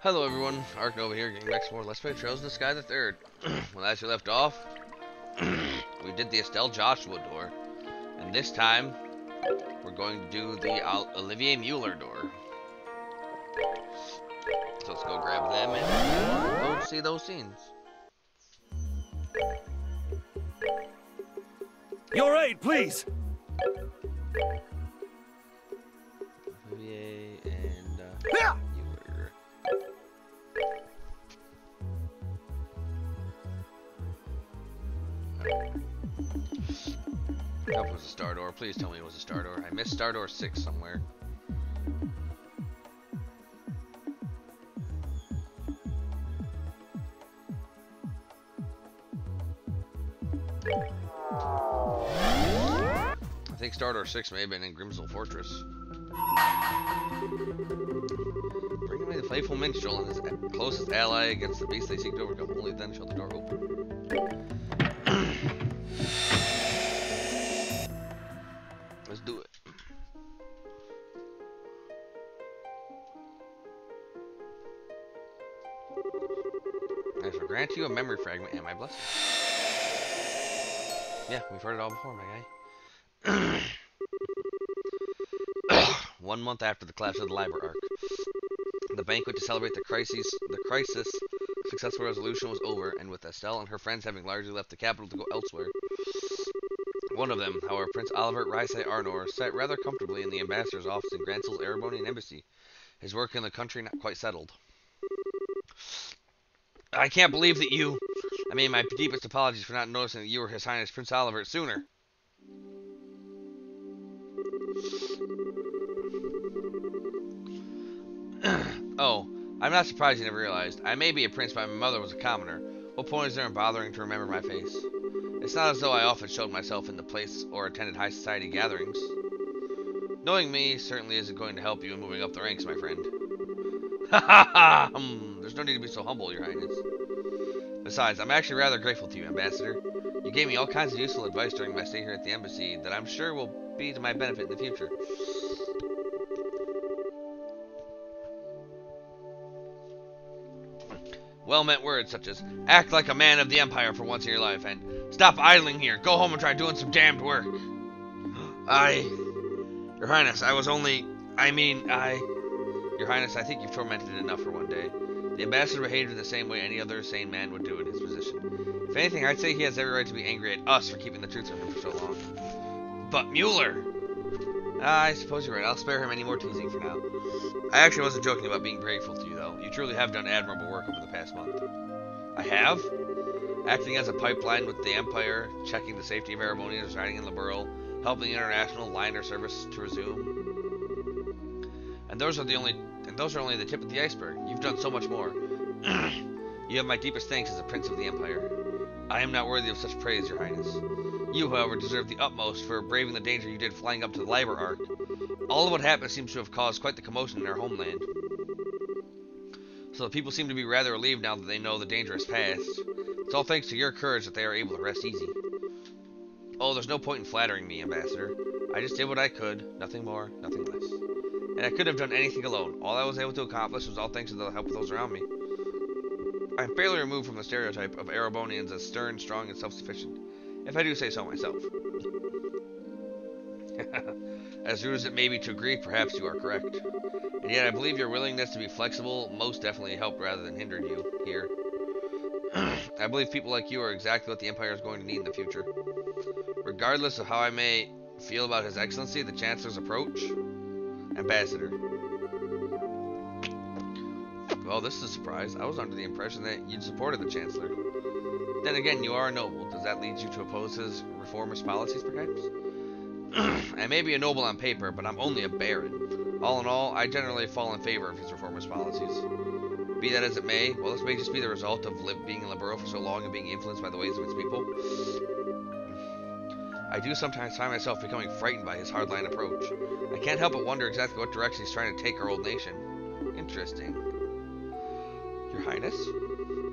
Hello everyone, Ark Nova here, getting back some more Let's Play Trails in the Sky the Third. Well, as we left off, we did the Estelle Joshua door, and this time we're going to do the Olivier Mueller door. So let's go grab them and go see those scenes. Your aid, please. Olivier and Yeah. Mueller. I hope it was a star door. Please tell me it was a star door. I missed star door 6 somewhere. I think star door 6 may have been in Grimsel Fortress. Bring me the playful minstrel and his closest ally against the beast they seek to overcome. Only then shall the door open. Let's do it. I shall grant you a memory fragment and my blessing. Yeah, we've heard it all before, my guy. 1 month after the collapse of the Liber Arc, the banquet to celebrate the crisis successful resolution was over, and with Estelle and her friends having largely left the capital to go elsewhere. One of them, however, Prince Oliver Rysei Arnor, sat rather comfortably in the ambassador's office in Gransel's Erebonian embassy, his work in the country not quite settled. I can't believe that you... I mean, my deepest apologies for not noticing that you were His Highness Prince Oliver sooner. Oh, I'm not surprised you never realized. I may be a prince, but my mother was a commoner. What point is there in bothering to remember my face? It's not as though I often showed myself in the place or attended high society gatherings. Knowing me certainly isn't going to help you in moving up the ranks, my friend. Ha ha ha! There's no need to be so humble, Your Highness. Besides, I'm actually rather grateful to you, Ambassador. You gave me all kinds of useful advice during my stay here at the embassy that I'm sure will be to my benefit in the future. Well-meant words such as, act like a man of the Empire for once in your life, and stop idling here, go home and try doing some damned work. Your Highness, Your Highness, I think you've tormented it enough for one day. The ambassador behaved in the same way any other sane man would do in his position. If anything, I'd say he has every right to be angry at us for keeping the truth from him for so long. But Mueller! I suppose you're right. I'll spare him any more teasing for now. I actually wasn't joking about being grateful to you, though. You truly have done admirable work over the past month. I have? Acting as a pipeline with the Empire, checking the safety of Erebonians residing in Liberl, helping the international liner service to resume. And those are only the tip of the iceberg. You've done so much more. You have my deepest thanks as a prince of the Empire. I am not worthy of such praise, Your Highness. You, however, deserve the utmost for braving the danger you did flying up to the Liber Arc. All of what happened seems to have caused quite the commotion in our homeland. So the people seem to be rather relieved now that they know the danger has passed. It's all thanks to your courage that they are able to rest easy. Oh, there's no point in flattering me, Ambassador. I just did what I could, nothing more, nothing less. And I couldn't have done anything alone. All I was able to accomplish was all thanks to the help of those around me. I'm fairly removed from the stereotype of Erebonians as stern, strong, and self-sufficient, if I do say so myself. As rude as it may be to agree, perhaps you are correct. And yet I believe your willingness to be flexible most definitely helped rather than hindered you here. I believe people like you are exactly what the Empire is going to need in the future. Regardless of how I may feel about His Excellency, the Chancellor's approach, Ambassador. Well, this is a surprise. I was under the impression that you'd supported the Chancellor. Then again, you are a noble. Does that lead you to oppose his reformist policies, perhaps? I may be a noble on paper, but I'm only a baron. All in all, I generally fall in favor of his reformist policies. Be that as it may, well, this may just be the result of being in Liberl for so long and being influenced by the ways of its people. I do sometimes find myself becoming frightened by his hardline approach. I can't help but wonder exactly what direction he's trying to take our old nation. Interesting. Your Highness?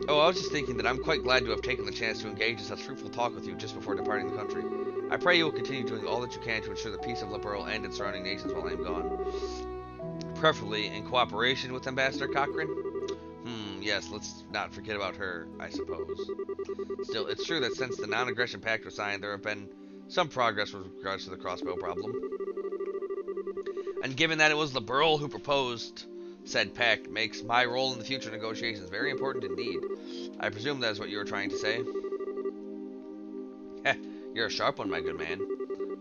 Oh, I was just thinking that I'm quite glad to have taken the chance to engage in such fruitful talk with you just before departing the country. I pray you will continue doing all that you can to ensure the peace of Liberl and its surrounding nations while I am gone. Preferably in cooperation with Ambassador Cochrane. Yes, let's not forget about her, I suppose. Still, it's true that since the non-aggression pact was signed, there have been some progress with regards to the crossbow problem. And given that it was Liberl who proposed said pact, makes my role in the future negotiations very important indeed. I presume that is what you were trying to say? Heh, you're a sharp one, my good man.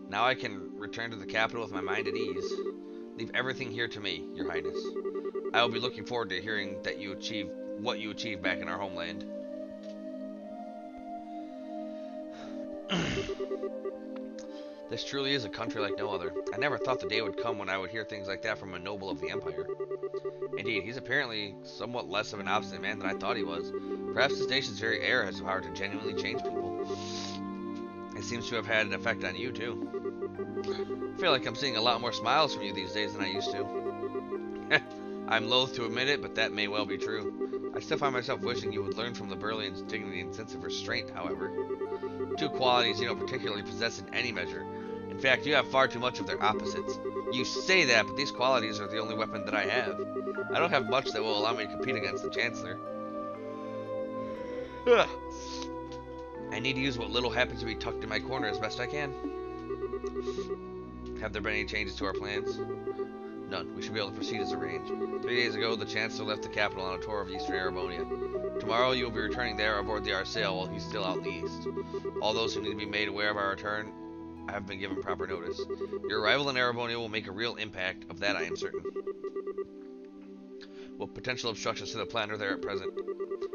Now I can return to the capital with my mind at ease. Leave everything here to me, your highness. I will be looking forward to hearing that you achieve what you achieved back in our homeland. This truly is a country like no other. I never thought the day would come when I would hear things like that from a noble of the Empire. Indeed, he's apparently somewhat less of an obstinate man than I thought he was. Perhaps this nation's very air has the power to genuinely change people. It seems to have had an effect on you, too. I feel like I'm seeing a lot more smiles from you these days than I used to. I'm loath to admit it, but that may well be true. I still find myself wishing you would learn from the Berlian's dignity and sense of restraint, however. Two qualities you don't particularly possess in any measure. In fact, you have far too much of their opposites. You say that, but these qualities are the only weapon that I have. I don't have much that will allow me to compete against the Chancellor. I need to use what little happens to be tucked in my corner as best I can. Have there been any changes to our plans? None. We should be able to proceed as arranged. 3 days ago, the Chancellor left the capital on a tour of Eastern Erebonia. Tomorrow, you will be returning there aboard the Arsail while he's still out in the east. All those who need to be made aware of our return have been given proper notice. Your arrival in Erebonia will make a real impact, of that I am certain. What potential obstructions to the plan are there at present?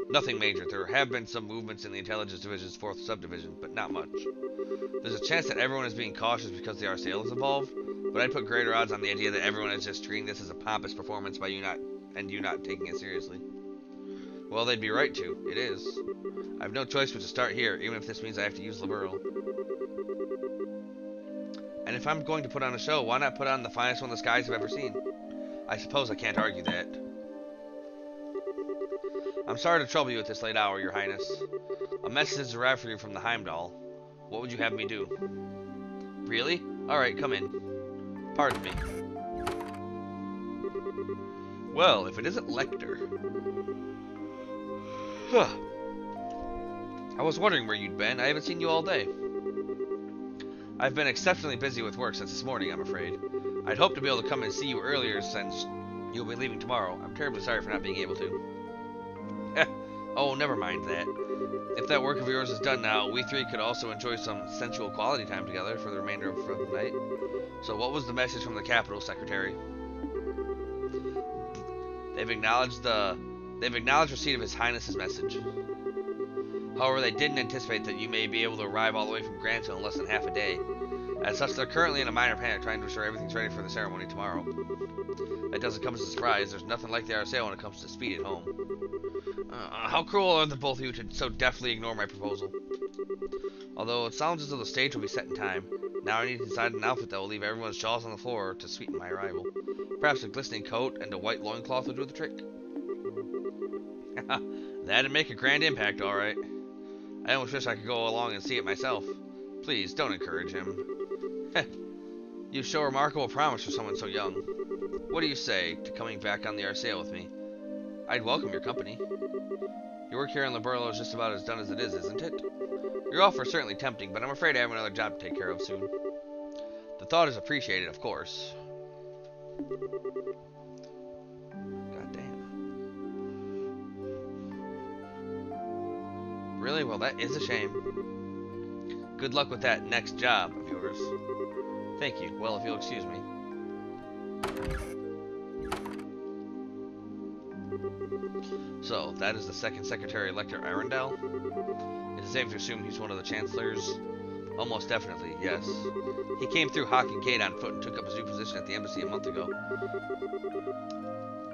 Nothing major. There have been some movements in the Intelligence Division's 4th subdivision, but not much. There's a chance that everyone is being cautious because the Arsail is involved, but I'd put greater odds on the idea that everyone is just treating this as a pompous performance by you not taking it seriously. Well, they'd be right to. It is. I have no choice but to start here, even if this means I have to use Liberl. And if I'm going to put on a show, why not put on the finest one the skies have ever seen? I suppose I can't argue that. I'm sorry to trouble you at this late hour, your highness. A message has arrived for you from the Heimdall. What would you have me do? Really? Alright, come in. Pardon me. Well, if it isn't Lecter. I was wondering where you'd been. I haven't seen you all day. I've been exceptionally busy with work since this morning, I'm afraid. I'd hoped to be able to come and see you earlier since you'll be leaving tomorrow. I'm terribly sorry for not being able to. Oh, never mind that. If that work of yours is done now, we three could also enjoy some sensual quality time together for the remainder of the night. So what was the message from the Capital Secretary? They've acknowledged receipt of His Highness's message. However, they didn't anticipate that you may be able to arrive all the way from Grantville in less than half a day. As such, they're currently in a minor panic trying to ensure everything's ready for the ceremony tomorrow. That doesn't come as a surprise. There's nothing like the Arsail when it comes to speed at home. How cruel are the both of you to so deftly ignore my proposal? Although it sounds as though the stage will be set in time, now I need to decide an outfit that will leave everyone's jaws on the floor to sweeten my arrival. Perhaps a glistening coat and a white loincloth would do the trick. That'd make a grand impact, alright. I almost wish I could go along and see it myself. Please, don't encourage him. You show remarkable promise for someone so young. What do you say to coming back on the Arsail with me? I'd welcome your company. Your work here in Liberl is just about as done as it is, isn't it? Your offer is certainly tempting, but I'm afraid I have another job to take care of soon. The thought is appreciated, of course. God damn. Really? Well, that is a shame. Good luck with that next job of yours. Thank you. Well, if you'll excuse me. So, that is the second Secretary Lecter Arundel. It is safe to assume he's one of the Chancellors. Almost definitely, yes. He came through Hawking Gate on foot and took up his new position at the embassy a month ago.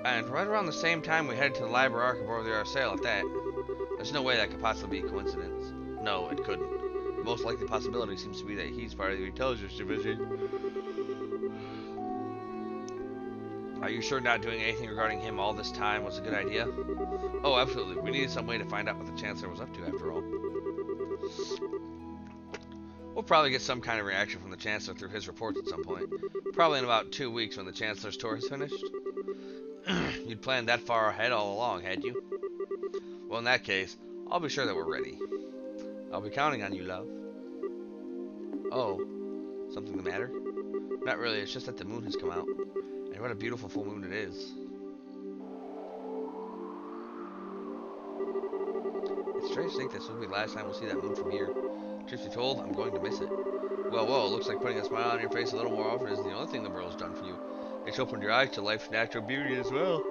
And right around the same time we headed to the Library Ark aboard the Arsail at that. There's no way that could possibly be a coincidence. No, it couldn't. The most likely possibility seems to be that he's part of the Intelligence Division. Are you sure not doing anything regarding him all this time was a good idea? Oh, absolutely. We needed some way to find out what the Chancellor was up to, after all. We'll probably get some kind of reaction from the Chancellor through his reports at some point. Probably in about 2 weeks when the Chancellor's tour is finished. You'd planned that far ahead all along, had you? Well, in that case, I'll be sure that we're ready. I'll be counting on you, love. Oh, something the matter? Not really, it's just that the moon has come out. And what a beautiful full moon it is. It's strange to think this will be the last time we'll see that moon from here. Truth be told, I'm going to miss it. Well, it looks like putting a smile on your face a little more often isn't the only thing the world has done for you. It's opened your eyes to life's natural beauty as well.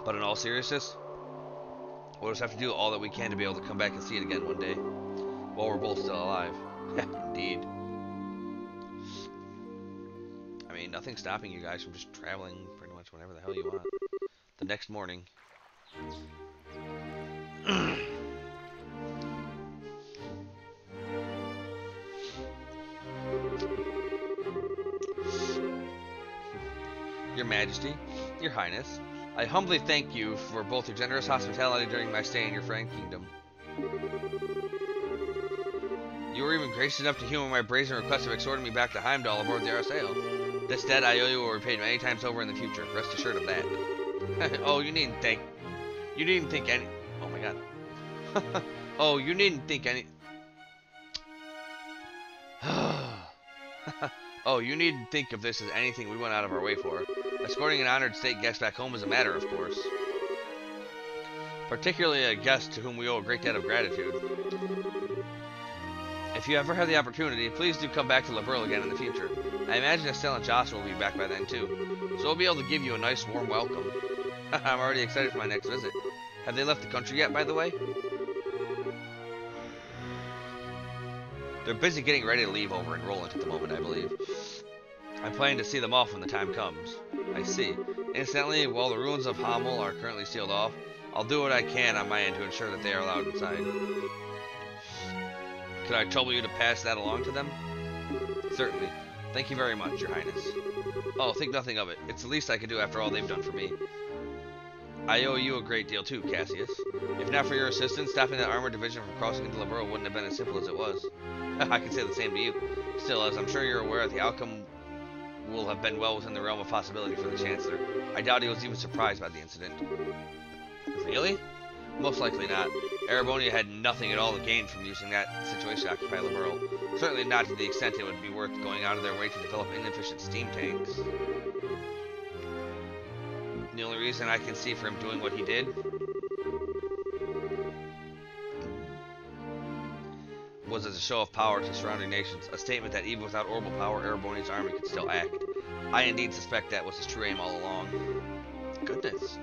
But in all seriousness, we'll just have to do all that we can to be able to come back and see it again one day. While we're both still alive. Indeed. I mean, nothing's stopping you guys from just traveling pretty much whenever the hell you want. The next morning. Your Majesty, Your Highness, I humbly thank you for both your generous hospitality during my stay in your Frank Kingdom. You were even gracious enough to humor my brazen request of exhorting me back to Heimdall aboard the Arsail. This debt I owe you will be repaid many times over in the future. Rest assured of that. Oh, you needn't think any... Oh my god. Oh, you needn't think any... Oh, you needn't think of this as anything we went out of our way for. Escorting an honored state guest back home is a matter, of course. Particularly a guest to whom we owe a great debt of gratitude. If you ever have the opportunity, please do come back to Liberl again in the future. I imagine Estelle and Joshua will be back by then too, so we'll be able to give you a nice warm welcome. I'm already excited for my next visit. Have they left the country yet, by the way? They're busy getting ready to leave over in Roland at the moment, I believe. I'm planning to see them off when the time comes. I see. Incidentally, while the ruins of Hamel are currently sealed off, I'll do what I can on my end to ensure that they are allowed inside. Could I trouble you to pass that along to them? Certainly. Thank you very much, Your Highness. Oh, think nothing of it. It's the least I could do after all they've done for me. I owe you a great deal too, Cassius. If not for your assistance, stopping that armored division from crossing into Liberl wouldn't have been as simple as it was. I can say the same to you. Still, as I'm sure you're aware, the outcome will have been well within the realm of possibility for the Chancellor. I doubt he was even surprised by the incident. Really? Most likely not. Erebonia had nothing at all to gain from using that situation to occupy Liberl. Certainly not to the extent it would be worth going out of their way to develop inefficient steam tanks. The only reason I can see for him doing what he did was as a show of power to surrounding nations, a statement that even without orbital power, Erebonia's army could still act. I indeed suspect that was his true aim all along. Goodness.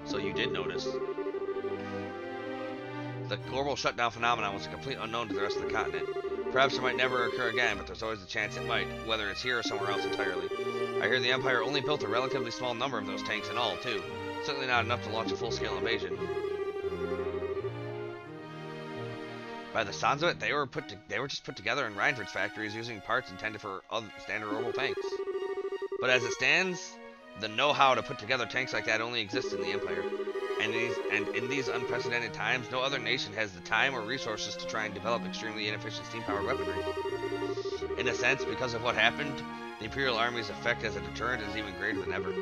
So you did notice. The global shutdown phenomenon was a complete unknown to the rest of the continent. Perhaps it might never occur again, but there's always a chance it might, whether it's here or somewhere else entirely. I hear the Empire only built a relatively small number of those tanks in all, too. Certainly not enough to launch a full-scale invasion. By the sounds of it, they were just put together in Reinford's factories using parts intended for other standard orbital tanks. But as it stands, the know-how to put together tanks like that only exists in the Empire. And in these unprecedented times, no other nation has the time or resources to try and develop extremely inefficient steam-powered weaponry. In a sense, because of what happened, the Imperial Army's effect as a deterrent is even greater than ever.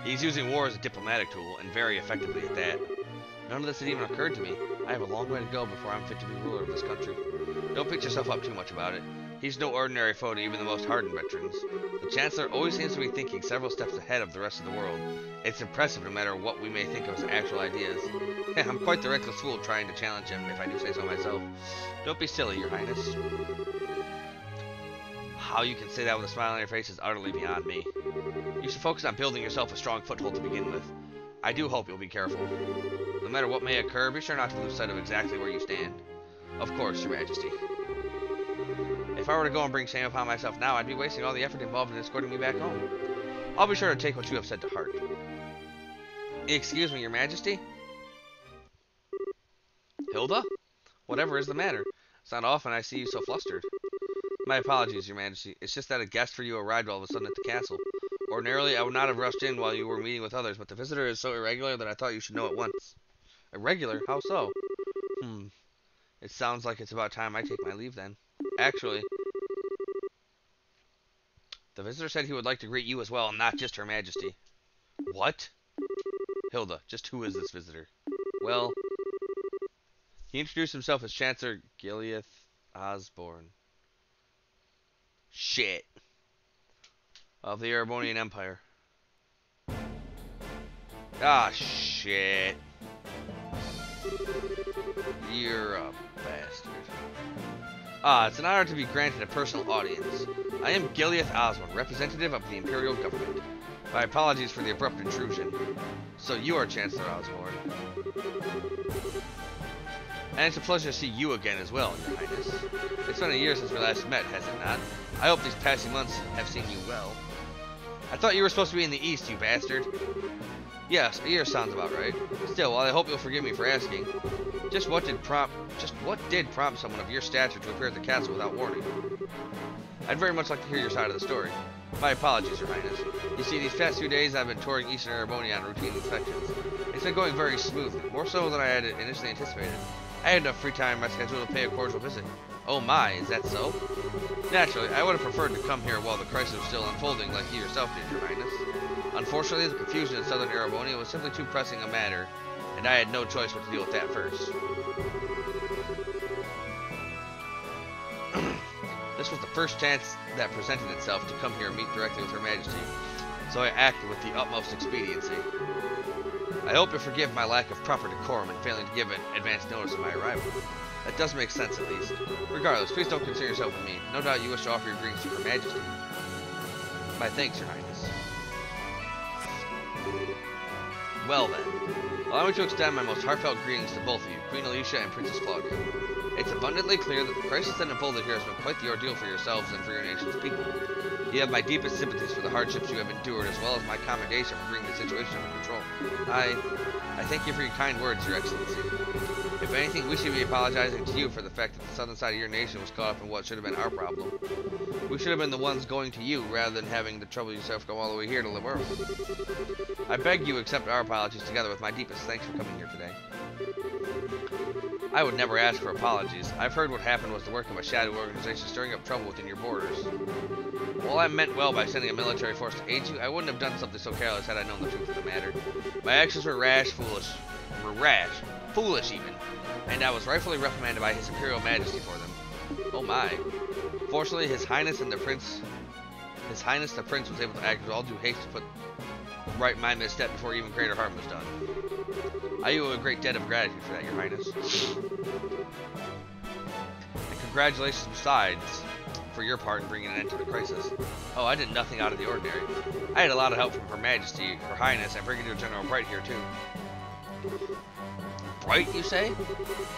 He's using war as a diplomatic tool, and very effectively at that. None of this had even occurred to me. I have a long way to go before I'm fit to be ruler of this country. Don't pick yourself up too much about it. He's no ordinary foe to even the most hardened veterans. The Chancellor always seems to be thinking several steps ahead of the rest of the world. It's impressive no matter what we may think of his actual ideas. I'm quite the reckless fool trying to challenge him, if I do say so myself. Don't be silly, Your Highness. How you can say that with a smile on your face is utterly beyond me. You should focus on building yourself a strong foothold to begin with. I do hope you'll be careful. No matter what may occur, be sure not to lose sight of exactly where you stand. Of course, Your Majesty. If I were to go and bring shame upon myself now, I'd be wasting all the effort involved in escorting me back home. I'll be sure to take what you have said to heart. Excuse me, Your Majesty? Hilda? Whatever is the matter? It's not often I see you so flustered. My apologies, Your Majesty. It's just that a guest for you arrived all of a sudden at the castle. Ordinarily, I would not have rushed in while you were meeting with others, but the visitor is so irregular that I thought you should know at once. Irregular? How so? It sounds like it's about time I take my leave then. Actually, the visitor said he would like to greet you as well, and not just Her Majesty. What? Hilda, just who is this visitor? Well, he introduced himself as Chancellor Gileath Osborne. Shit. Of the Erebonian Empire. Ah, shit. You're a bastard. Ah, it's an honor to be granted a personal audience. I am Gileath Osborne, representative of the Imperial Government. My apologies for the abrupt intrusion. So you are Chancellor Osborne. And it's a pleasure to see you again as well, Your Highness. It's been a year since we last met, has it not? I hope these passing months have seen you well. I thought you were supposed to be in the east, you bastard. Yes, a year sounds about right. Still, while I hope you'll forgive me for asking, just what did prompt someone of your stature to appear at the castle without warning? I'd very much like to hear your side of the story. My apologies, Your Highness. You see, these past few days I've been touring Eastern Erebonia on routine inspections. It's been going very smoothly, more so than I had initially anticipated. I had enough free time in my schedule to pay a cordial visit. Oh my, is that so? Naturally, I would have preferred to come here while the crisis was still unfolding like you yourself did, Your Highness. Unfortunately, the confusion in southern Erebonia was simply too pressing a matter, and I had no choice but to deal with that first. This was the first chance that presented itself to come here and meet directly with Her Majesty, so I acted with the utmost expediency. I hope you'll forgive my lack of proper decorum in failing to give an advance notice of my arrival. That does make sense, at least. Regardless, please don't concern yourself with me. No doubt you wish to offer your greetings to Her Majesty. My thanks, Your Highness. Well then, allow me to extend my most heartfelt greetings to both of you, Queen Alicia and Princess Claudia. It's abundantly clear that the crisis that unfolded here has been quite the ordeal for yourselves and for your nation's people. You have my deepest sympathies for the hardships you have endured, as well as my commendation for bringing the situation under control. I thank you for your kind words, Your Excellency. If anything, we should be apologizing to you for the fact that the southern side of your nation was caught up in what should have been our problem. We should have been the ones going to you, rather than having the trouble yourself go all the way here to Liberl. I beg you accept our apologies together with my deepest thanks for coming here today. I would never ask for apologies. I've heard what happened was the work of a shadow organization stirring up trouble within your borders. While I meant well by sending a military force to aid you, I wouldn't have done something so careless had I known the truth of the matter. My actions were foolish even, and I was rightfully reprimanded by His Imperial Majesty for them. Oh my. Fortunately, His Highness the Prince was able to act with all due haste to put right my misstep before even greater harm was done. I owe a great debt of gratitude for that, Your Highness. And congratulations besides for your part in bringing an end to the crisis. Oh, I did nothing out of the ordinary. I had a lot of help from Her Majesty, Her Highness, and Brigadier General Bright here too. Bright, you say?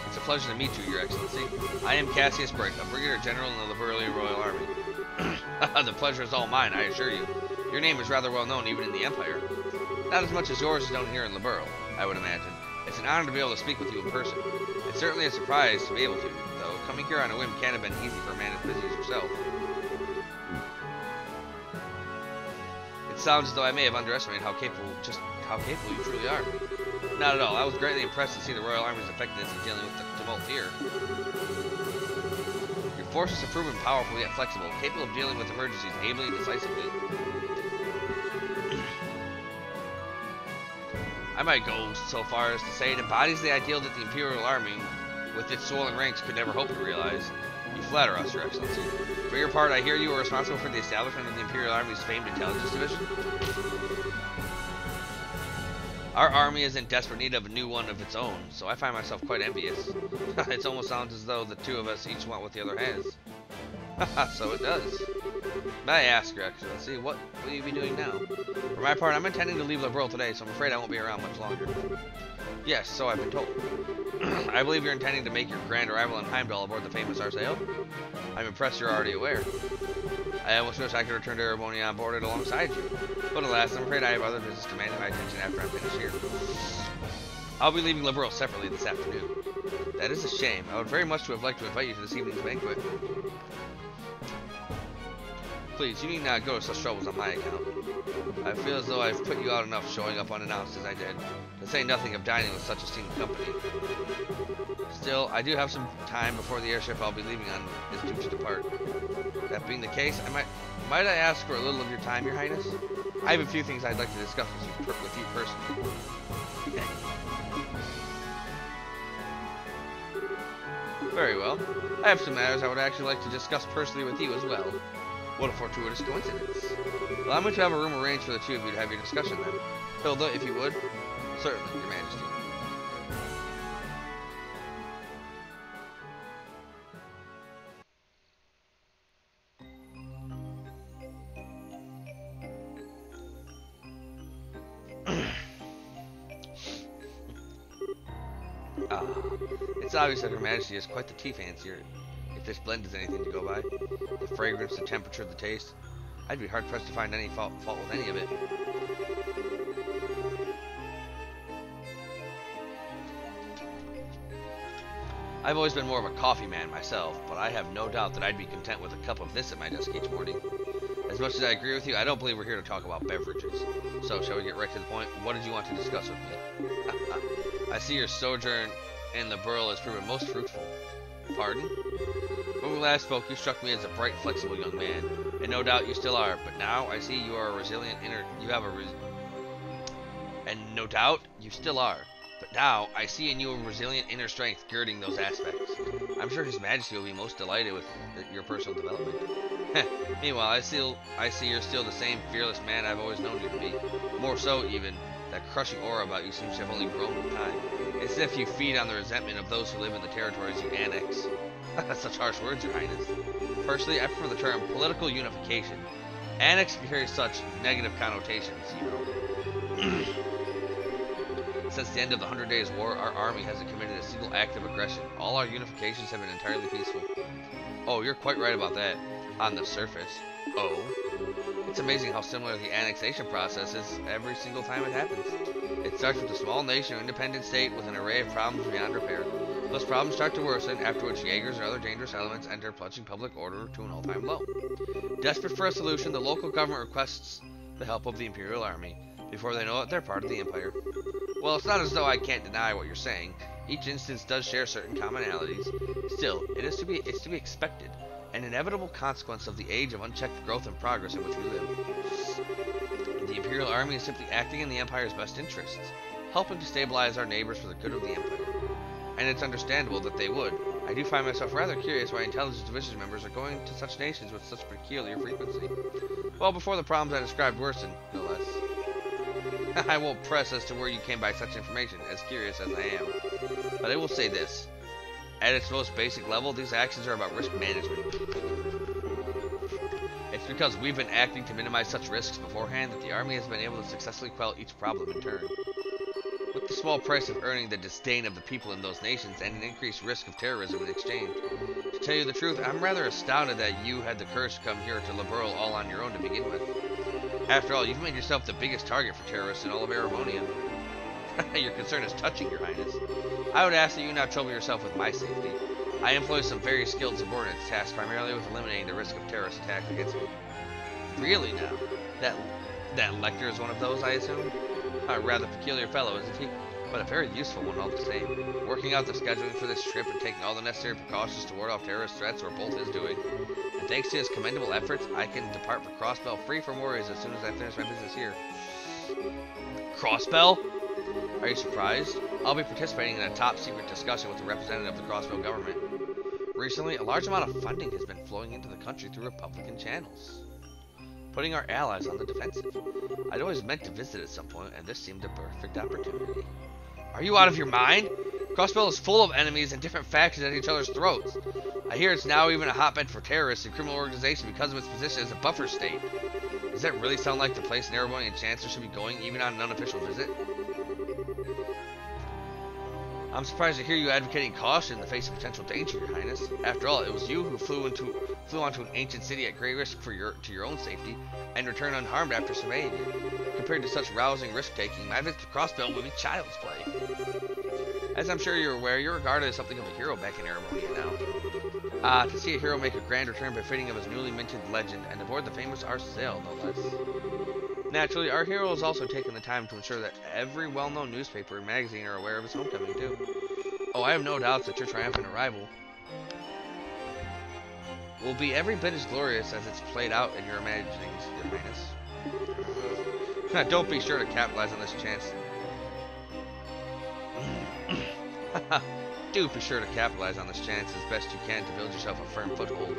It's a pleasure to meet you, Your Excellency. I am Cassius Bright, a Brigadier General in the Liberalian Royal Army. The pleasure is all mine, I assure you. Your name is rather well known even in the Empire. Not as much as yours is known here in Liberl, I would imagine. It's an honor to be able to speak with you in person. It's certainly a surprise to be able to, though coming here on a whim can't have been easy for a man as busy as yourself. It sounds as though I may have underestimated how capable you truly are. Not at all. I was greatly impressed to see the Royal Army's effectiveness in dealing with the tumult here. Your forces have proven powerful yet flexible, capable of dealing with emergencies ably and decisively. I might go so far as to say it embodies the ideal that the Imperial Army, with its swollen ranks, could never hope to realize. You flatter us, Your Excellency. For your part, I hear you are responsible for the establishment of the Imperial Army's famed intelligence division. Our army is in desperate need of a new one of its own, so I find myself quite envious. It almost sounds as though the two of us each want what the other has. Haha, so it does. May I ask, Your Excellency, what will you be doing now? For my part, I'm intending to leave Liberl today, so I'm afraid I won't be around much longer. Yes, so I've been told. I believe you're intending to make your grand arrival in Heimdall aboard the famous Arsael. I'm impressed you're already aware. I almost wish I could return to Erebonia on board it alongside you. But alas, I'm afraid I have other business demanding my attention after I'm finished here. I'll be leaving Liberl separately this afternoon. That is a shame. I would very much have liked to invite you to this evening's banquet. Please, you need not go to such troubles on my account. I feel as though I've put you out enough showing up unannounced as I did, to say nothing of dining with such esteemed company. Still, I do have some time before the airship I'll be leaving on is due to depart. That being the case, I might might I ask for a little of your time, Your Highness? I have a few things I'd like to discuss with you personally. Very well. I have some matters I would actually like to discuss personally with you as well. What a fortuitous coincidence. Allow me to have a room arranged for the two of you to have your discussion then. Hilda, if you would. Certainly, Your Majesty. It's obvious that Her Majesty is quite the tea fancier, if this blend is anything to go by. The fragrance, the temperature, the taste. I'd be hard-pressed to find any fault with any of it. I've always been more of a coffee man myself, but I have no doubt that I'd be content with a cup of this at my desk each morning. As much as I agree with you, I don't believe we're here to talk about beverages. So, shall we get right to the point? What did you want to discuss with me? I see your sojourn in the Burl has proven most fruitful. Pardon? When we last spoke, you struck me as a bright, flexible young man, and no doubt you still are. But now I see you are a resilient inner. And no doubt you still are. But now I see in you a resilient inner strength girding those aspects. I'm sure His Majesty will be most delighted with your personal development. Meanwhile, I see you're still the same fearless man I've always known you to be. More so, even. That crushing aura about you seems to have only grown with time. It's as if you feed on the resentment of those who live in the territories you annex. Such harsh words, Your Highness. Personally, I prefer the term political unification. Annex carries such negative connotations, you know. Since the end of the 100 Days War, our army hasn't committed a single act of aggression. All our unifications have been entirely peaceful. Oh, you're quite right about that. On the surface. Oh. It's amazing how similar the annexation process is every single time it happens. It starts with a small nation or independent state with an array of problems beyond repair. Those problems start to worsen, after which Jaegers and other dangerous elements enter, plunging public order to an all-time low. Desperate for a solution, the local government requests the help of the Imperial Army. Before they know it, they're part of the Empire. Well, it's not as though I can't deny what you're saying. Each instance does share certain commonalities. Still, it's to be expected. An inevitable consequence of the age of unchecked growth and progress in which we live. The Imperial Army is simply acting in the Empire's best interests, helping to stabilize our neighbors for the good of the Empire. And it's understandable that they would. I do find myself rather curious why Intelligence Division members are going to such nations with such peculiar frequency. Well, before the problems I described worsen, no less. I won't press as to where you came by such information, as curious as I am. But I will say this. At its most basic level, these actions are about risk management. It's because we've been acting to minimize such risks beforehand that the Army has been able to successfully quell each problem in turn. With the small price of earning the disdain of the people in those nations and an increased risk of terrorism in exchange. To tell you the truth, I'm rather astounded that you had the courage to come here to Liberl all on your own to begin with. After all, you've made yourself the biggest target for terrorists in all of Erebonia. Your concern is touching, Your Highness. I would ask that you not trouble yourself with my safety. I employ some very skilled subordinates tasked primarily with eliminating the risk of terrorist attack against me. Really now? That Lecter is one of those, I assume? A rather peculiar fellow, isn't he? But a very useful one all the same. Working out the scheduling for this trip and taking all the necessary precautions to ward off terrorist threats were both his doing. And thanks to his commendable efforts, I can depart for Crossbell free from worries as soon as I finish my business here. Crossbell? Are you surprised? I'll be participating in a top-secret discussion with a representative of the Crossbell government. Recently, a large amount of funding has been flowing into the country through Republican channels, putting our allies on the defensive. I'd always meant to visit at some point, and this seemed a perfect opportunity. Are you out of your mind? Crossbell is full of enemies and different factions at each other's throats. I hear it's now even a hotbed for terrorists and criminal organizations because of its position as a buffer state. Does that really sound like the place an Erebonian Chancellor should be going, even on an unofficial visit? I'm surprised to hear you advocating caution in the face of potential danger, Your Highness. After all, it was you who flew onto an ancient city at great risk to your own safety, and returned unharmed after surveying it. Compared to such rousing risk-taking, my visit to Crossbell would be child's play. As I'm sure you're aware, you're regarded as something of a hero back in Erebonia now. To see a hero make a grand return befitting of his newly minted legend, and aboard the famous Arcel, no less. Naturally, our hero has also taken the time to ensure that every well-known newspaper and magazine are aware of his homecoming, too. Oh, I have no doubts that your triumphant arrival will be every bit as glorious as it's played out in your imaginings, Your Highness. Don't be sure to capitalize on this chance. Do be sure to capitalize on this chance as best you can to build yourself a firm foothold.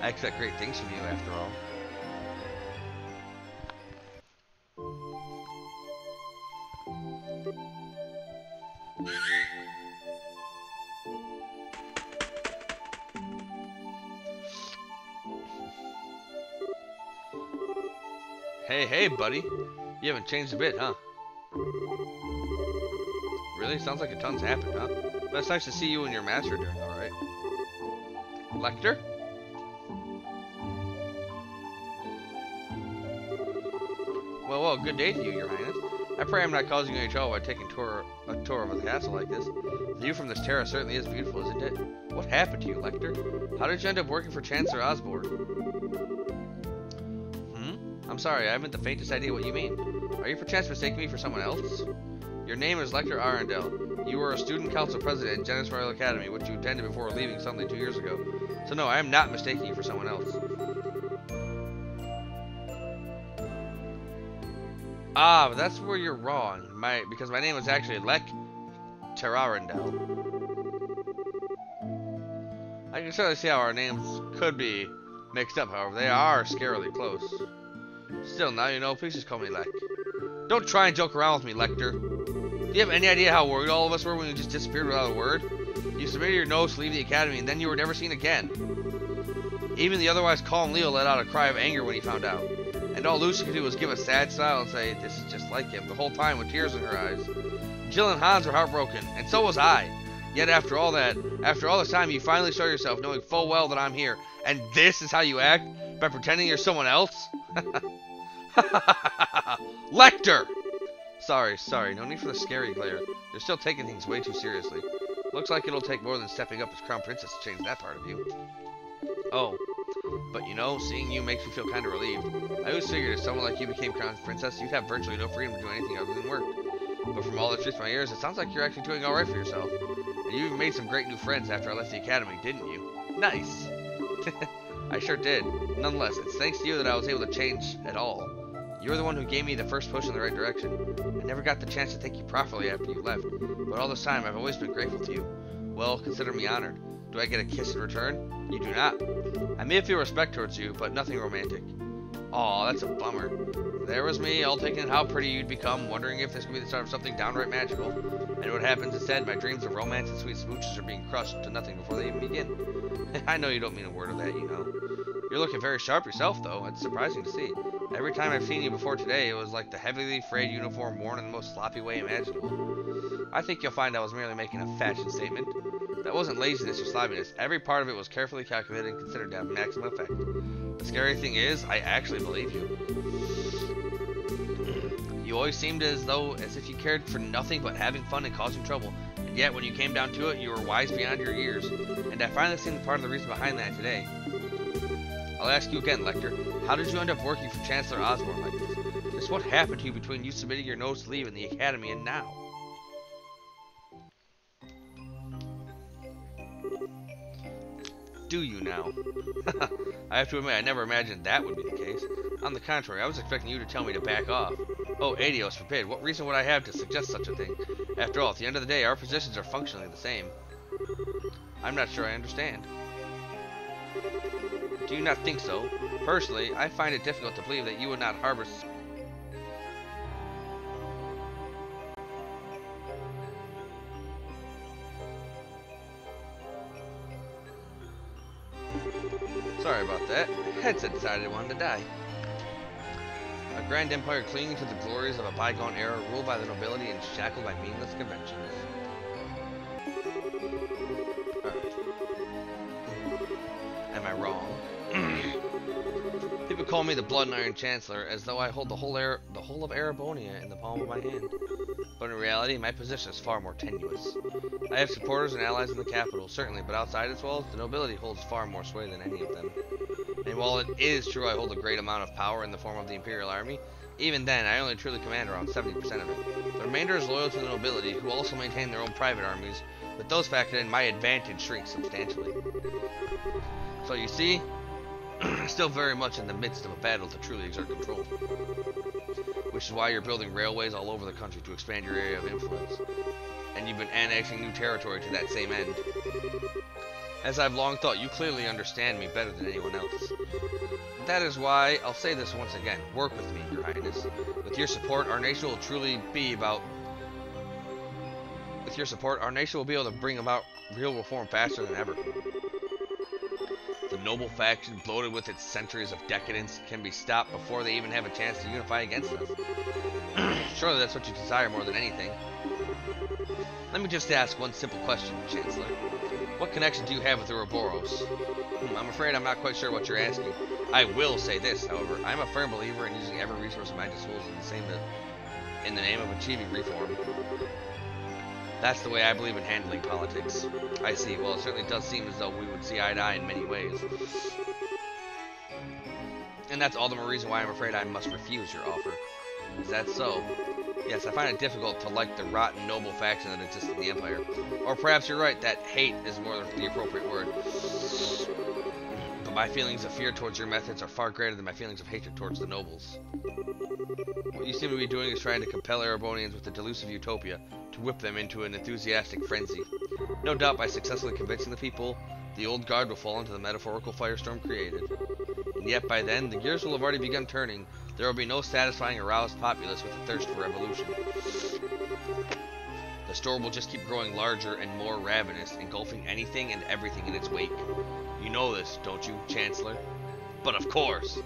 I expect great things from you, after all. Hey, buddy. You haven't changed a bit, huh? Really? Sounds like a ton's happened, huh? But it's nice to see you and your master doing alright. Lecter? Well, good day to you, Your Highness. I pray I'm not causing you any trouble by taking a tour of the castle like this. The view from this terrace certainly is beautiful, isn't it? What happened to you, Lecter? How did you end up working for Chancellor Osborne? I'm sorry, I haven't the faintest idea what you mean. Are you perchance mistaking me for someone else? Your name is Lecter Arundel. You were a student council president in Genis Royal Academy, which you attended before leaving suddenly 2 years ago. So no, I am not mistaking you for someone else. Ah, but that's where you're wrong. Because my name was actually Lecter Arundel. I can certainly see how our names could be mixed up, however. They are scarily close. Still, now you know, please just call me Lec. Don't try and joke around with me, Lecter. Do you have any idea how worried all of us were when you just disappeared without a word? You submitted your notes to leave the academy, and then you were never seen again. Even the otherwise calm Leo let out a cry of anger when he found out. And all Lucy could do was give a sad smile and say, "This is just like him," the whole time with tears in her eyes. Jill and Hans were heartbroken, and so was I. Yet after all this time, you finally show yourself, knowing full well that I'm here. And this is how you act? By pretending you're someone else? Lecter! Sorry, no need for the scary glare. You're still taking things way too seriously. Looks like it'll take more than stepping up as Crown Princess to change that part of you. Oh, but you know, seeing you makes me feel kind of relieved. I always figured if someone like you became Crown Princess, you'd have virtually no freedom to do anything other than work. But from all that's reached my ears, it sounds like you're actually doing alright for yourself. And you even made some great new friends after I left the academy, didn't you? Nice! I sure did. Nonetheless, it's thanks to you that I was able to change at all. You were the one who gave me the first push in the right direction. I never got the chance to thank you properly after you left, but all this time I've always been grateful to you. Well, consider me honored. Do I get a kiss in return? You do not. I may feel respect towards you, but nothing romantic. Aw, that's a bummer. There was me, all taking in how pretty you'd become, wondering if this could be the start of something downright magical. And what happens instead, my dreams of romance and sweet smooches are being crushed to nothing before they even begin. I know you don't mean a word of that, you know. You're looking very sharp yourself, though. It's surprising to see. Every time I've seen you before today, it was like the heavily frayed uniform worn in the most sloppy way imaginable. I think you'll find I was merely making a fashion statement. That wasn't laziness or sloppiness. Every part of it was carefully calculated and considered to have maximum effect. The scary thing is, I actually believe you. You always seemed as if you cared for nothing but having fun and causing trouble. And yet, when you came down to it, you were wise beyond your years. And I finally seen part of the reason behind that today. I'll ask you again, Lecter. How did you end up working for Chancellor Osborne like this? Just what happened to you between you submitting your notes to leave in the academy and now? Do you now? I have to admit, I never imagined that would be the case. On the contrary, I was expecting you to tell me to back off. Oh, Adios forbid. What reason would I have to suggest such a thing? After all, at the end of the day, our positions are functionally the same. I'm not sure I understand. Do you not think so? Personally, I find it difficult to believe that you would not harbor... Sorry about that. Headset decided it wanted to die. A grand empire clinging to the glories of a bygone era, ruled by the nobility and shackled by meaningless conventions. Am I wrong? People call me the Blood and Iron Chancellor, as though I hold the whole of Erebonia in the palm of my hand. But in reality, my position is far more tenuous. I have supporters and allies in the capital, certainly, but outside its walls, the nobility holds far more sway than any of them. And while it is true I hold a great amount of power in the form of the Imperial Army, even then, I only truly command around 70% of it. The remainder is loyal to the nobility, who also maintain their own private armies. With those factored in, my advantage shrinks substantially. So you see, still very much in the midst of a battle to truly exert control. Which is why you're building railways all over the country to expand your area of influence. And you've been annexing new territory to that same end. As I've long thought, you clearly understand me better than anyone else. That is why, I'll say this once again, work with me, Your Highness. With your support, our nation will truly be about... With your support, our nation will be able to bring about real reform faster than ever. The noble faction, bloated with its centuries of decadence, can be stopped before they even have a chance to unify against us. Surely that's what you desire more than anything. Let me just ask one simple question, Chancellor. What connection do you have with Ouroboros? I'm afraid I'm not quite sure what you're asking. I will say this, however. I'm a firm believer in using every resource at my disposal in the name of achieving reform. That's the way I believe in handling politics. I see. Well, it certainly does seem as though we would see eye to eye in many ways. And that's all the more reason why I'm afraid I must refuse your offer. Is that so? Yes, I find it difficult to like the rotten noble faction that exists in the Empire. Or perhaps you're right, that hate is more the appropriate word. But my feelings of fear towards your methods are far greater than my feelings of hatred towards the nobles. What you seem to be doing is trying to compel Erebonians with the delusive utopia to whip them into an enthusiastic frenzy. No doubt by successfully convincing the people, the old guard will fall into the metaphorical firestorm created. And yet by then, the gears will have already begun turning. There will be no satisfying aroused populace with a thirst for revolution. The store will just keep growing larger and more ravenous, engulfing anything and everything in its wake. You know this, don't you, Chancellor? But of course!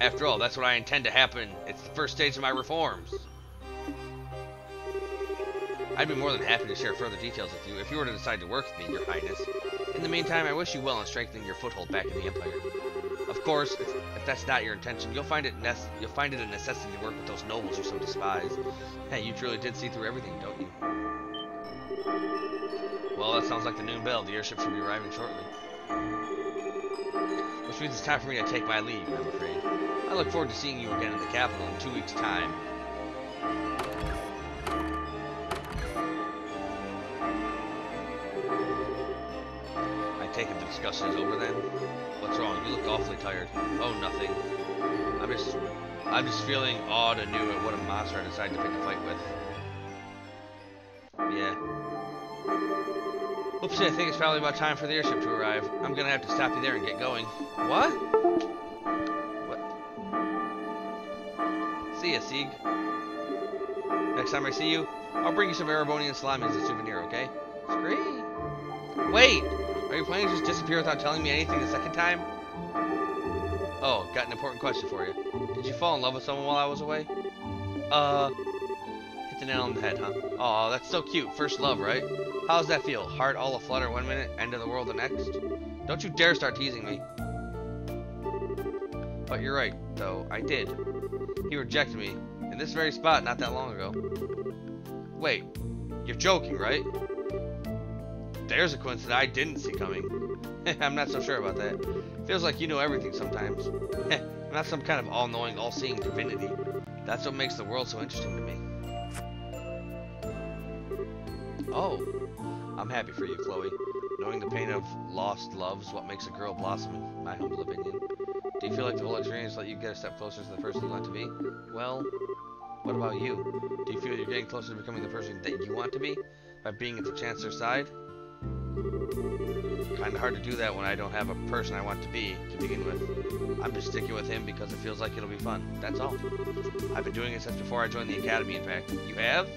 After all, that's what I intend to happen. It's the first stage of my reforms. I'd be more than happy to share further details with you if you were to decide to work with me, Your Highness. In the meantime, I wish you well in strengthening your foothold back in the Empire. Of course, if that's not your intention, you'll find it a necessity to work with those nobles you so despise. Hey, you truly did see through everything, don't you? Well, that sounds like the noon bell. The airship should be arriving shortly. Which means it's time for me to take my leave, I'm afraid. I look forward to seeing you again in the capital in 2 weeks' time. I take it the discussion is over then? What's wrong? You look awfully tired. Oh, nothing. I'm just feeling awed anew at what a monster I decided to pick a fight with. Yeah. Oopsie, I think it's probably about time for the airship to arrive. I'm gonna have to stop you there and get going. What? What? See ya, Sieg. Next time I see you, I'll bring you some Erebonian salami as a souvenir, okay? Scream. Wait! Are you planning to just disappear without telling me anything the second time? Oh, got an important question for you. Did you fall in love with someone while I was away? Hit the nail on the head, huh? Aw, that's so cute. First love, right? How's that feel? Heart all aflutter 1 minute, end of the world the next? Don't you dare start teasing me. But you're right, though. I did. He rejected me, in this very spot not that long ago. Wait, you're joking, right? There's a coincidence I didn't see coming. I'm not so sure about that. Feels like you know everything sometimes. I'm not some kind of all-knowing, all-seeing divinity. That's what makes the world so interesting to me. Oh, I'm happy for you, Chloe. Knowing the pain of lost love is what makes a girl blossom, in my humble opinion. Do you feel like the whole experience let you get a step closer to the person you want to be? Well, what about you? Do you feel you're getting closer to becoming the person that you want to be? By being at the Chancellor's side? Kinda hard to do that when I don't have a person I want to be to begin with. I'm just sticking with him because it feels like it'll be fun. That's all. I've been doing it since before I joined the academy, in fact. You have?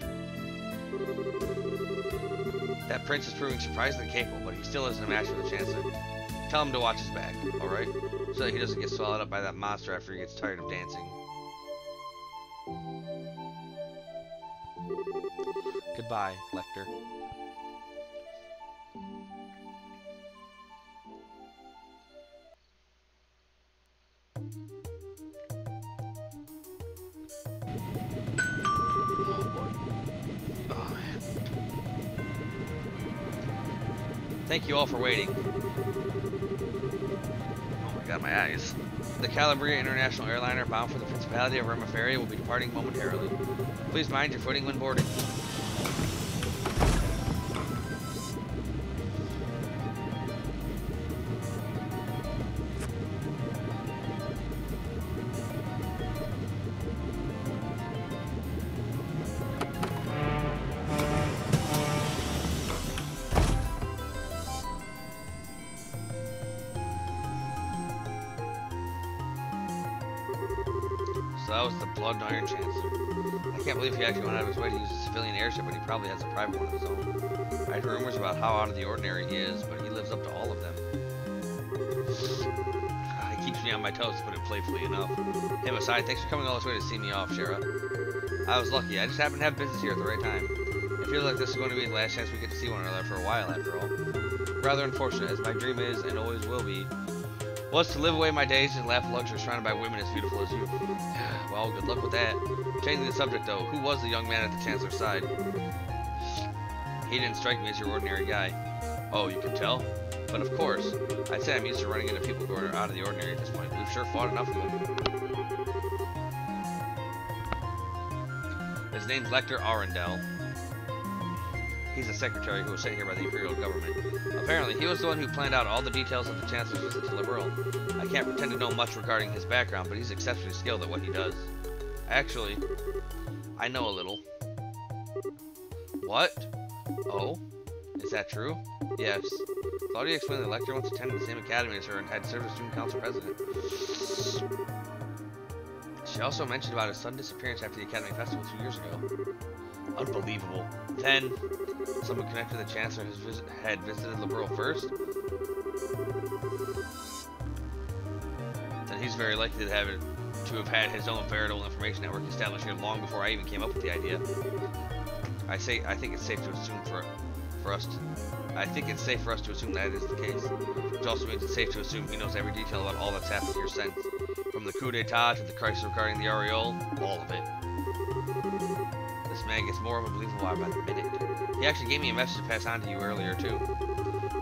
That prince is proving surprisingly capable, but he still isn't a match for the Chancellor. Tell him to watch his back, alright? So that he doesn't get swallowed up by that monster after he gets tired of dancing. Goodbye, Lecter. Thank you all for waiting. Oh my god, my eyes. The Calabria International Airliner bound for the Principality of Remaferia will be departing momentarily. Please mind your footing when boarding. was the Blood Iron Chancellor. I can't believe he actually went out of his way to use a civilian airship, but he probably has a private one of his own. I heard rumors about how out of the ordinary he is, but he lives up to all of them. He keeps me on my toes, to put it playfully enough. Hey, Masai, thanks for coming all this way to see me off, Shara. I was lucky. I just happened to have business here at the right time. It feels like this is going to be the last chance we get to see one another for a while, after all. Rather unfortunate, as my dream is, and always will be, was to live away my days and laugh luxury surrounded by women as beautiful as you. Well, good luck with that. Changing the subject, though, who was the young man at the Chancellor's side? He didn't strike me as your ordinary guy. Oh, you can tell? But of course, I'd say I'm used to running into people who are out of the ordinary at this point. We've sure fought enough of them. His name's Lecter Arundel. He's a secretary who was sent here by the Imperial government. Apparently, he was the one who planned out all the details of the Chancellor's visit to Liberl. I can't pretend to know much regarding his background, but he's exceptionally skilled at what he does. Actually, I know a little. What? Oh? Is that true? Yes. Claudia explained that Lecter once attended the same academy as her and had served as student council president. She also mentioned about his sudden disappearance after the academy festival 2 years ago. Unbelievable. Then, someone connected to the Chancellor had visited Liberl first? Then he's very likely to have had his own veritable information network established here long before I even came up with the idea. I think it's safe to assume I think it's safe for us to assume that is the case. Which also means it's safe to assume he knows every detail about all that's happened here since. From the coup d'etat to the crisis regarding the Aureole, all of it. This man gets more unbelievable by the minute. He actually gave me a message to pass on to you earlier, too.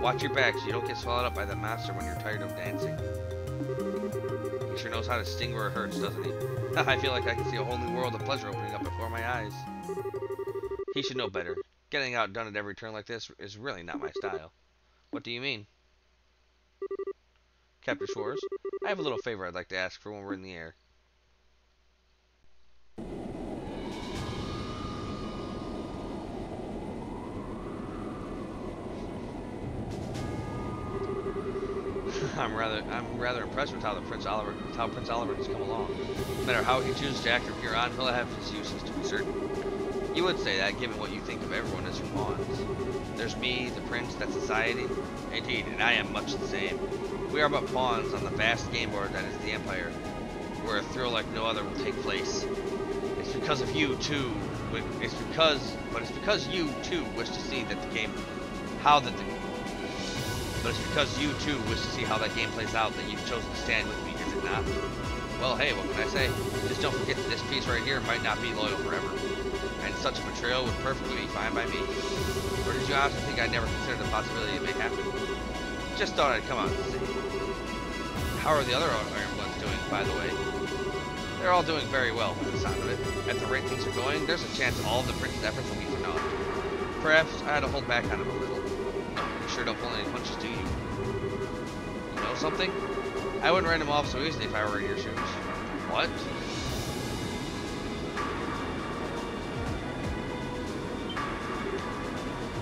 Watch your back so you don't get swallowed up by that monster when you're tired of dancing. He sure knows how to sting where it hurts, doesn't he? I feel like I can see a whole new world of pleasure opening up before my eyes. He should know better. Getting outdone at every turn like this is really not my style. What do you mean? Captain Schwarz, I have a little favor I'd like to ask for when we're in the air. I'm rather impressed with how Prince Oliver has come along. No matter how he chooses to act from here on, he'll have his uses, to be certain. You would say that, given what you think of everyone as your pawns. There's me, the prince, that society. Indeed, and I am much the same. We are but pawns on the vast game board that is the Empire, where a thrill like no other will take place. It's because of you too. It's because you too wish to see that the game, But it's because you too wish to see how that game plays out that you've chosen to stand with me, is it not? Well, hey, what can I say? Just don't forget that this piece right here might not be loyal forever. And such a betrayal would perfectly be fine by me. Or did you honestly think I'd never considered the possibility it may happen? Just thought I'd come out and see. How are the other Iron Bloods doing, by the way? They're all doing very well, by the sound of it. At the rate things are going, there's a chance all of the Prince's efforts will be for naught. Perhaps I had to hold back on him a little. You sure don't pull any punches, do you? You know something? I wouldn't write him off so easily if I were in your shoes. What?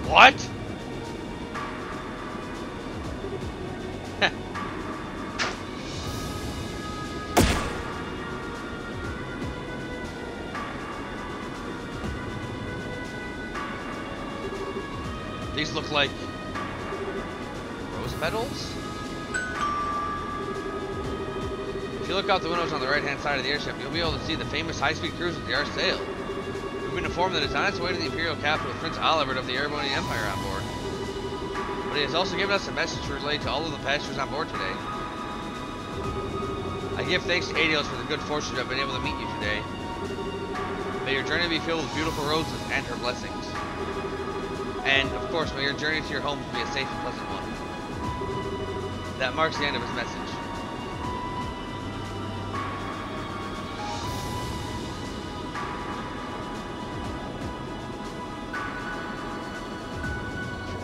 What? These look like rose petals? If you look out the windows on the right-hand side of the airship, you'll be able to see the famous high-speed cruiser, the Arsail. We've been informed that it's on its way to the Imperial capital with Prince Olivert of the Erebonian Empire on board. But he has also given us a message to relay to all of the passengers on board today. I give thanks to Adios for the good fortune to have been able to meet you today. May your journey be filled with beautiful roses and her blessings. And, of course, may your journey to your homes be a safe and pleasant one. That marks the end of his message.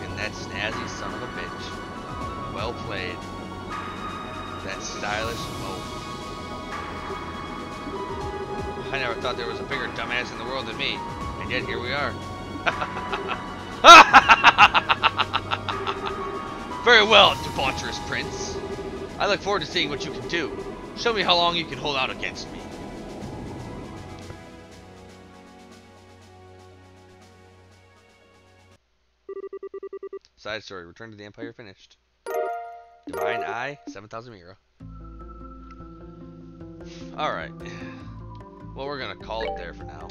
And that snazzy son of a bitch. Well played. That stylish oaf. I never thought there was a bigger dumbass in the world than me, and yet here we are. Very well, debaucherous prince. I look forward to seeing what you can do. Show me how long you can hold out against me. Side story, Return to the Empire finished. Divine Eye, 7,000 Mira. Alright. Well, we're gonna call it there for now.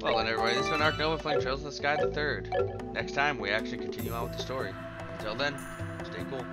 Well then everybody, this has been Ark Nova playing Trails in the Sky the Third. Next time, we actually continue on with the story. Until then, stay cool.